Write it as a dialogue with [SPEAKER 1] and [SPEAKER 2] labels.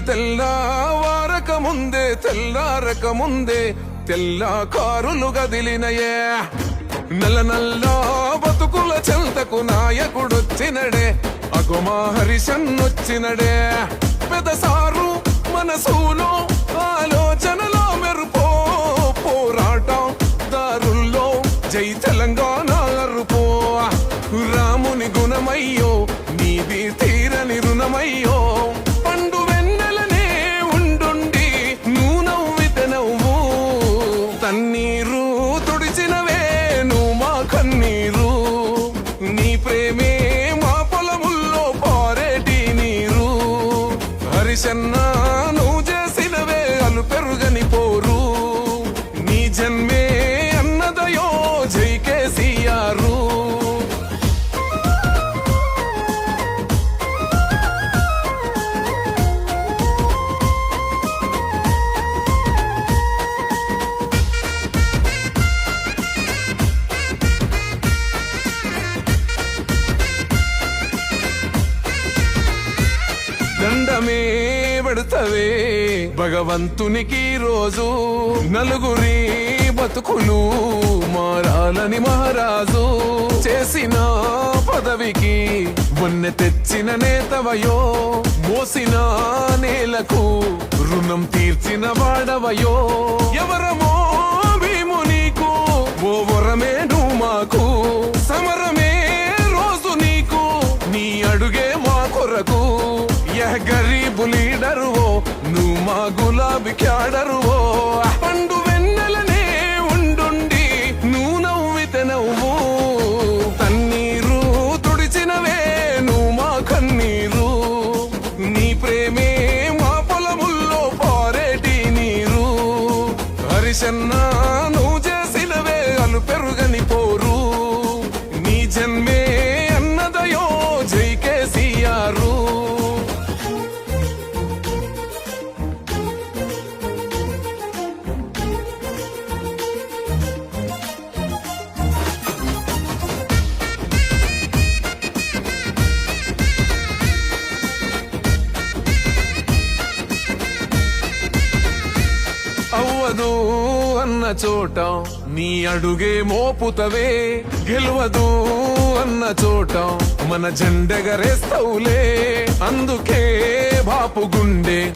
[SPEAKER 1] తెల్లవారక ముందే తెల్లారక ముందే తెల్ల కారులు గదిలినయే నల్ల నల్ల బతుకుల చెంతకు నాయకుడొచ్చినడే అగుమా హరిశన్నొచ్చినడే పెదసారు మనసులో ఆలోచనలో మెరుపో పోరాటం దారుల్లో జై తెలంగాణ అరుపో రాముని గుణమయ్యో నీది తీరని రుణమయ్యో పండు వెన్నెలనే ఉండుండి నువ్వు నవ్వితే నవ్వు తన్నీరు తుడిచినవే నువ్వు మా కన్నీరు నీ ప్రేమే మా పొలముల్లో పారేటి నీరు హరిశన్న నువ్వు చేసినవే అలు పెరుగని పోరు నీ జన్మే అన్నదయో జై కేసీఆర్ దండమే పెడతవే భగవంతునికి రోజు నలుగురి బతుకులు మారాలని మహారాజు చేసిన పదవికి మొన్నె తెచ్చిన నేతవయో మోసిన నేలకు రుణం తీర్చిన వాడవయో ఎవరమో భీము నీకు ఓ వరమే నువ్వు మాకు సమరమే రోజు నీకు నీ అడుగే మా కొరకు గరీబు లీడరువో నువ్వు మా గులాబీ క్యాడరువో పండు వెన్నెలనే ఉండుండి నువ్వు నవ్వితే నవ్వు తన్నీరు తుడిచినవే నువ్వు మా కన్నీరు నీ ప్రేమే మా పొలముల్లో పారేటి నీరు హరిశన్న నువ్వు చేసినవే అలు పెరుగని పోరు నీ జన్మే అన్నదయో జై కేసీఆర్ అవ్వదు అన్న చోట నీ అడుగే మోపుతవే గెలవదు అన్న చోట మన జెండెగరేస్తవులే అందుకే బాపు గుండె